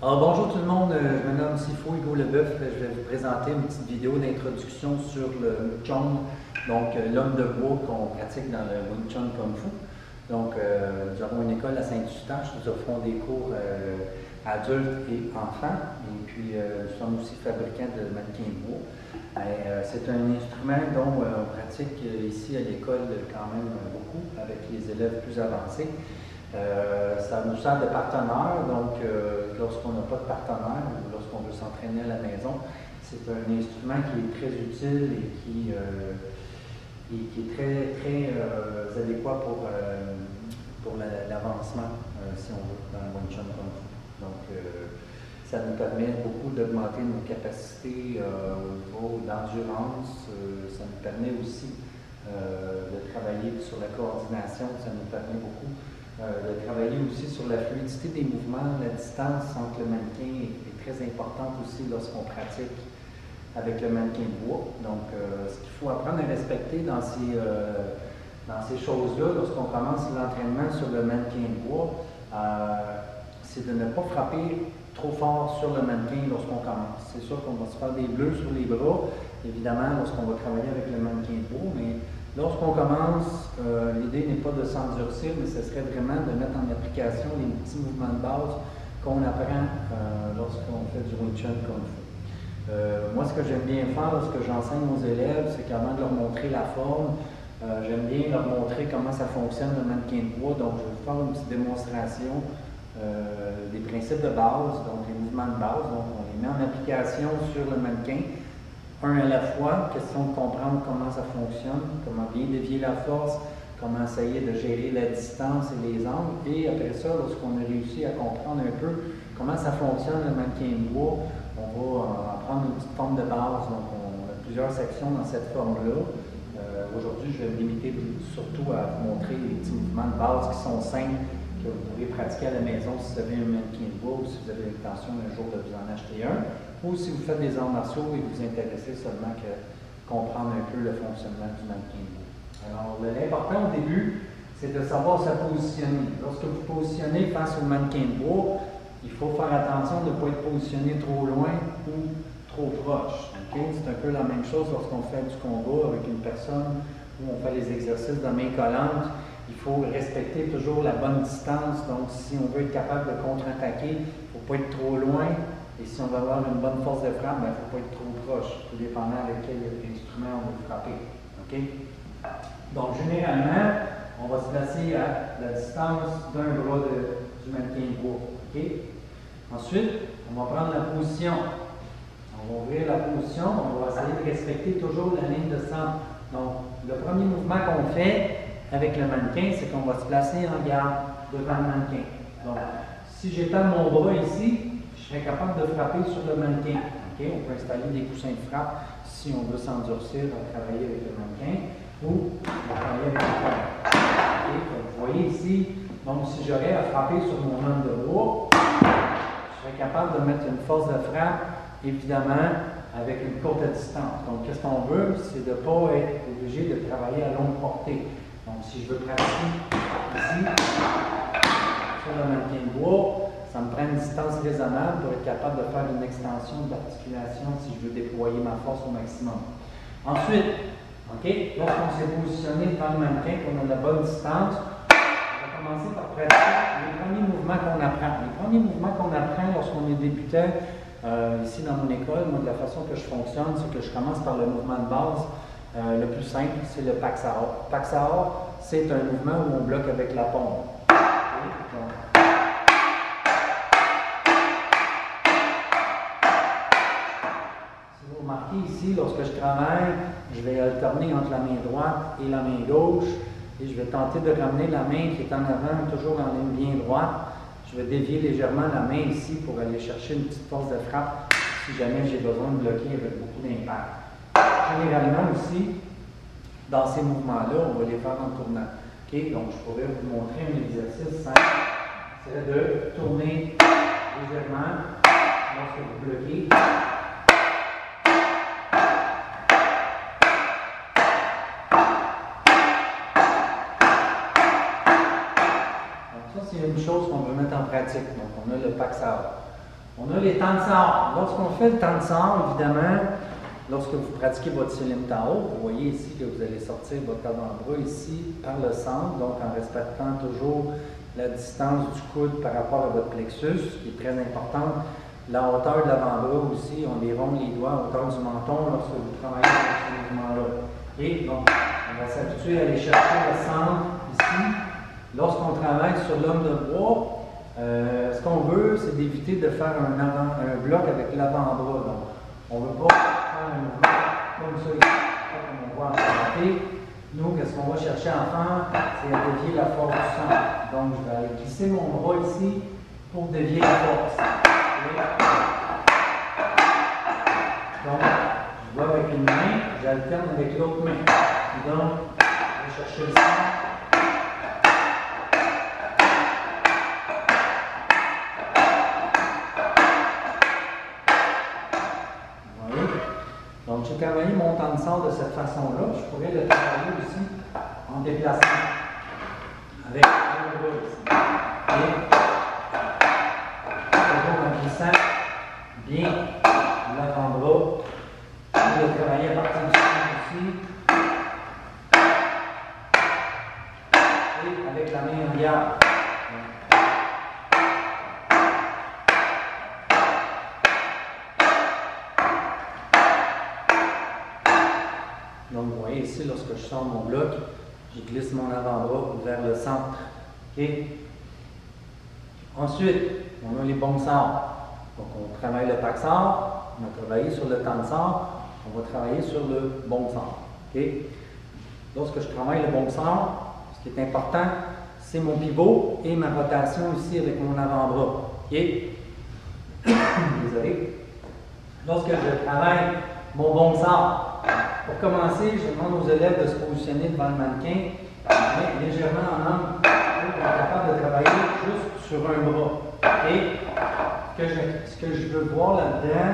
Alors bonjour tout le monde, je me nomme Sifo Hugo Leboeuf. Je vais vous présenter une petite vidéo d'introduction sur le Wing Chun, donc l'homme de bois qu'on pratique dans le Wing Chun Kung Fu. Donc nous avons une école à Saint-Eustache, nous offrons des cours adultes et enfants, et puis nous sommes aussi fabricants de mannequins de bois. C'est un instrument dont on pratique ici à l'école quand même beaucoup avec les élèves plus avancés. Ça nous sert de partenaire, donc lorsqu'on n'a pas de partenaire ou lorsqu'on veut s'entraîner à la maison, c'est un instrument qui est très utile et qui est très adéquat pour l'avancement, si on veut, dans le Wing Chun Kung Fu. Donc, ça nous permet beaucoup d'augmenter nos capacités au niveau d'endurance. Ça nous permet aussi de travailler sur la coordination. Ça nous permet beaucoup de travailler aussi sur la fluidité des mouvements. La distance entre le mannequin est très importante aussi lorsqu'on pratique avec le mannequin de bois. Donc, ce qu'il faut apprendre à respecter dans ces choses-là, lorsqu'on commence l'entraînement sur le mannequin de bois, c'est de ne pas frapper trop fort sur le mannequin lorsqu'on commence. C'est sûr qu'on va se faire des bleus sur les bras, évidemment, lorsqu'on va travailler avec le mannequin de bois, mais lorsqu'on commence, l'idée n'est pas de s'endurcir, mais ce serait vraiment de mettre en application les petits mouvements de base qu'on apprend lorsqu'on fait du Wing Chun Kung Fu. Moi, ce que j'aime bien faire lorsque j'enseigne aux élèves, c'est qu'avant de leur montrer la forme, j'aime bien leur montrer comment ça fonctionne le mannequin de bois. Donc, je vais vous faire une petite démonstration des principes de base, donc les mouvements de base. Donc, on les met en application sur le mannequin, un à la fois, question de comprendre comment ça fonctionne, comment bien dévier la force, comment essayer de gérer la distance et les angles. Et après ça, lorsqu'on a réussi à comprendre un peu comment ça fonctionne le mannequin de bois, on va prendre une petite forme de base. Donc, on a plusieurs sections dans cette forme-là. Aujourd'hui, je vais me limiter surtout à vous montrer les petits mouvements de base qui sont simples, que vous pourrez pratiquer à la maison si vous avez un mannequin de bois ou si vous avez l'intention un jour de vous en acheter un, ou si vous faites des arts martiaux et vous vous intéressez seulement qu'à comprendre un peu le fonctionnement du mannequin de bois. Alors, l'important au début, c'est de savoir se positionner. Lorsque vous positionnez face au mannequin de bois, il faut faire attention de ne pas être positionné trop loin ou trop proche. Okay? C'est un peu la même chose lorsqu'on fait du combat avec une personne où on fait les exercices de main collante. Il faut respecter toujours la bonne distance. Donc, si on veut être capable de contre-attaquer, il ne faut pas être trop loin. Et si on veut avoir une bonne force de frappe, il ne faut pas être trop proche, tout dépendant avec quel instrument on veut frapper. Okay? Donc, généralement, on va se placer à la distance d'un bras du mannequin de bois. Okay? Ensuite, on va prendre la position. On va ouvrir la position, on va essayer de respecter toujours la ligne de centre. Donc, le premier mouvement qu'on fait avec le mannequin, c'est qu'on va se placer en garde devant le mannequin. Donc, si j'étends mon bras ici, je serai capable de frapper sur le mannequin. Okay? On peut installer des coussins de frappe si on veut s'endurcir à travailler avec le mannequin ou à travailler avec le corps. Okay? Vous voyez ici, donc si j'aurais à frapper sur mon homme de bois, je serais capable de mettre une force de frappe, évidemment, avec une courte distance. Donc, qu'est-ce qu'on veut? C'est de ne pas être obligé de travailler à longue portée. Donc, si je veux pratiquer ici, sur le mannequin de bois, ça me prend une distance raisonnable pour être capable de faire une extension d'articulation si je veux déployer ma force au maximum. Ensuite, lorsqu'on s'est positionné devant le mannequin, qu'on a la bonne distance, on va commencer par pratiquer les premiers mouvements qu'on apprend. Les premiers mouvements qu'on apprend lorsqu'on est débutant, ici dans mon école, moi, de la façon que je fonctionne, c'est que je commence par le mouvement de base. Le plus simple, c'est le Pak Sahar. Pak Sahar, c'est un mouvement où on bloque avec la paume. Si vous remarquez ici, lorsque je travaille, je vais alterner entre la main droite et la main gauche et je vais tenter de ramener la main qui est en avant, toujours en ligne bien droite. Je vais dévier légèrement la main ici pour aller chercher une petite force de frappe si jamais j'ai besoin de bloquer avec beaucoup d'impact. Généralement aussi, dans ces mouvements-là, on va les faire en tournant. Okay? Donc, je pourrais vous montrer un exercice simple. C'est de tourner légèrement lorsque vous bloquez. Donc, ça, c'est une chose qu'on veut mettre en pratique. Donc, on a le Pak Sahar. On a les temps de sort. Lorsqu'on fait le temps de sort, évidemment, lorsque vous pratiquez votre Selim Tao, vous voyez ici que vous allez sortir votre avant-bras ici par le centre, donc en respectant toujours la distance du coude par rapport à votre plexus, qui est très importante. La hauteur de l'avant-bras aussi, on déroule les doigts à hauteur du menton lorsque vous travaillez avec ce mouvement-là. Et donc, on va s'habituer à aller chercher le centre ici. Lorsqu'on travaille sur l'homme de bois, ce qu'on veut, c'est d'éviter de faire un bloc avec l'avant-bras. Donc, on ne veut pas faire un mouvement comme ça ici, comme on voit en karaté. Nous, qu'est-ce qu'on va chercher à faire? C'est à dévier la force du centre. Donc, je vais aller glisser mon bras ici pour dévier la force. Donc, je vais avec une main, j'alterne avec l'autre main. Et donc, je vais chercher le centre. Vous voyez? Donc, j'ai travaillé mon temps de centre de cette façon-là. Je pourrais le travailler aussi en déplaçant avec le bras ici. Et toujours en glissant bien l'avant-bras. Je vais travailler à partir du centre aussi. Et avec la main en garde. Donc, vous voyez ici, lorsque je sors mon bloc, je glisse mon avant-bras vers le centre. Okay? Ensuite, on a les bons sorts. Donc, on travaille le pack sort, on a travaillé sur le temps de sort, on va travailler sur le bon sort. Okay? Lorsque je travaille le bon sort, ce qui est important, c'est mon pivot et ma rotation ici avec mon avant-bras. Okay? Désolé. Lorsque je travaille mon bon sort, pour commencer, je demande aux élèves de se positionner devant le mannequin, mais légèrement en angle, pour être capable de travailler juste sur un bras. Okay? Ce que je veux voir là-dedans,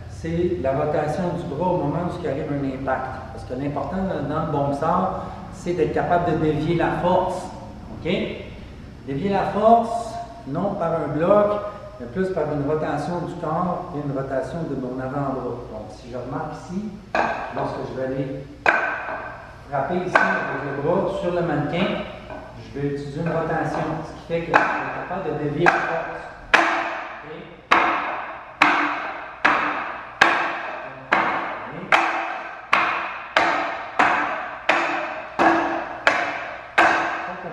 c'est la rotation du bras au moment où il arrive un impact. Parce que l'important dans le bon sort, c'est d'être capable de dévier la force. OK? Dévier la force, non par un bloc, mais plus par une rotation du corps et une rotation de mon avant-bras. Donc, si je remarque ici, lorsque je vais aller frapper ici avec le bras sur le mannequin, je vais utiliser une rotation, ce qui fait que je vais être capable de dévier la force.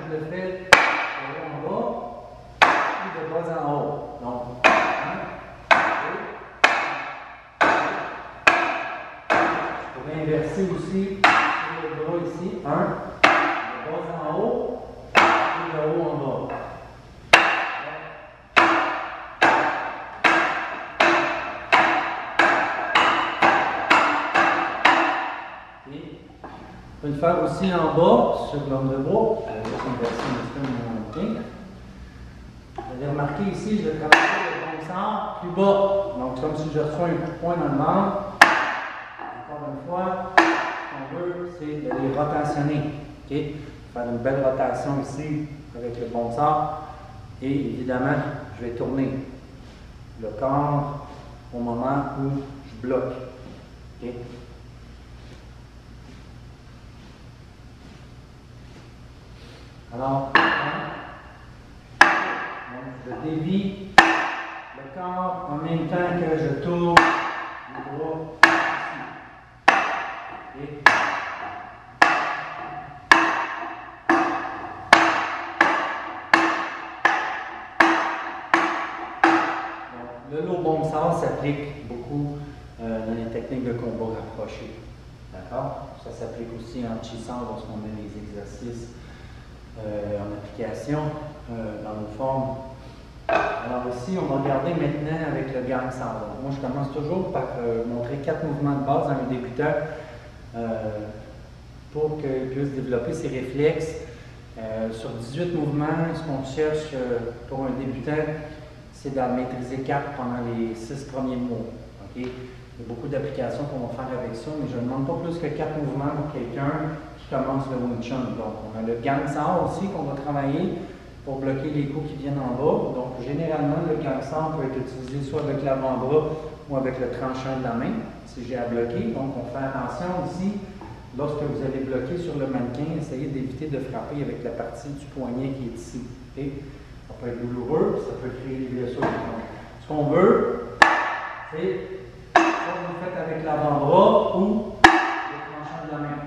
Je le fais de haut en bas et de bas en haut. Donc, 1, 2, je pourrais inverser aussi le bras ici. 1, de bas en haut et de haut en bas. On peut le faire aussi en bas sur l'homme de bois. Vous allez remarquer ici, je vais travailler le bon sort plus bas. Donc, comme si je reçois un coup de poing dans le ventre. Encore une fois, ce qu'on veut, c'est de les rotationner. Okay? Faire une belle rotation ici avec le bon sort. Et évidemment, je vais tourner le corps au moment où je bloque. Okay? Alors, je dévie le corps en même temps que je tourne le bras ici. Okay. Donc, le low bon sort s'applique beaucoup dans les techniques de combat rapprochées. D'accord? Ça s'applique aussi en chi-sort lorsqu'on met les exercices en application dans nos formes. Alors ici, on va regarder maintenant avec le gang sort. Moi, je commence toujours par montrer 4 mouvements de base à un débutant pour qu'il puisse développer ses réflexes. Sur 18 mouvements, ce qu'on cherche pour un débutant, c'est d'en maîtriser 4 pendant les 6 premiers mois. Okay? Il y a beaucoup d'applications qu'on va faire avec ça, mais je ne demande pas plus que 4 mouvements pour quelqu'un qui commence le Wing Chun. Donc, on a le gang sort aussi qu'on va travailler. pour bloquer les coups qui viennent en bas. Donc, généralement, le gangster peut être utilisé soit avec l'avant-bras ou avec le tranchant de la main, si j'ai à bloquer. Donc, on fait attention ici, lorsque vous allez bloquer sur le mannequin, essayez d'éviter de frapper avec la partie du poignet qui est ici. Okay? Ça peut être douloureux, ça peut créer des blessures. Ce qu'on veut, c'est soit vous le faites avec l'avant-bras ou le tranchant de la main.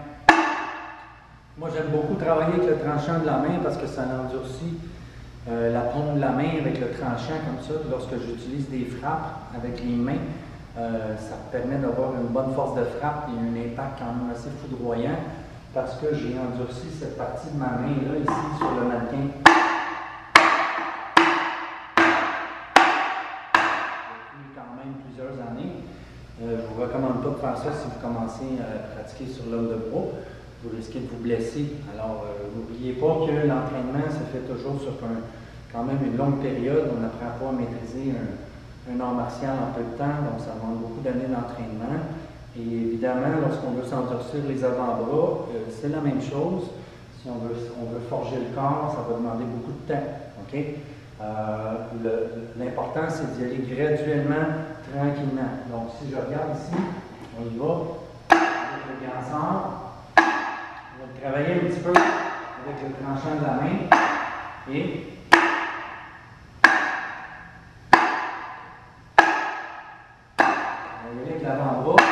Moi, j'aime beaucoup travailler avec le tranchant de la main parce que ça endurcit la paume de la main avec le tranchant comme ça. Lorsque j'utilise des frappes avec les mains, ça permet d'avoir une bonne force de frappe et un impact quand même assez foudroyant parce que j'ai endurci cette partie de ma main là, ici, sur le mannequin. Depuis quand même plusieurs années. Je ne vous recommande pas de faire ça si vous commencez à pratiquer sur l'homme de bois. Vous risquez de vous blesser. Alors, n'oubliez pas que l'entraînement se fait toujours sur quand même une longue période. On n'apprend pas à maîtriser un art martial en peu de temps, donc ça demande beaucoup d'années d'entraînement. Et évidemment, lorsqu'on veut s'endurcir les avant-bras, c'est la même chose. Si on veut forger le corps, ça va demander beaucoup de temps. Okay? L'important, c'est d'y aller graduellement, tranquillement. Donc, si je regarde ici, on y va avec le gangster. On va travailler un petit peu avec le tranchant de la main et on va y aller avec l'avant-bras.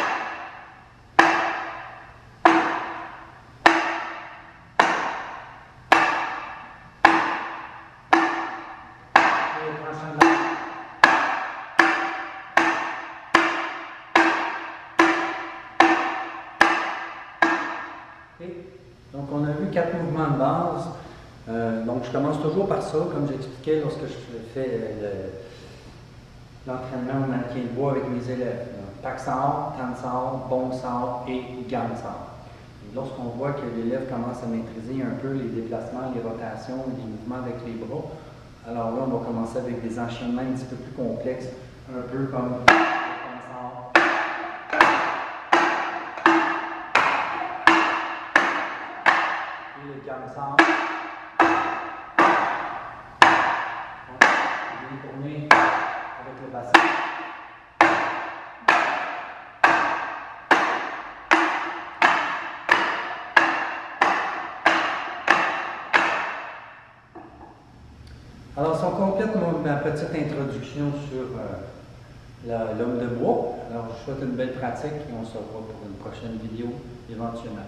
Et le tranchant de la main. Okay. Donc, on a vu 4 mouvements de base. Donc, je commence toujours par ça, comme j'expliquais lorsque je fais l'entraînement au mannequin de bois avec mes élèves. Pack-sort, tan-sort, bon-sort et gang-sort. Lorsqu'on voit que l'élève commence à maîtriser un peu les déplacements, les rotations, les mouvements avec les bras, alors là, on va commencer avec des enchaînements un petit peu plus complexes, un peu comme le tan-sort. Le gang-sort. Je vais tourner avec le bassin. Alors, si on complète ma petite introduction sur l'homme de bois, alors je vous souhaite une belle pratique et on se revoit pour une prochaine vidéo éventuellement.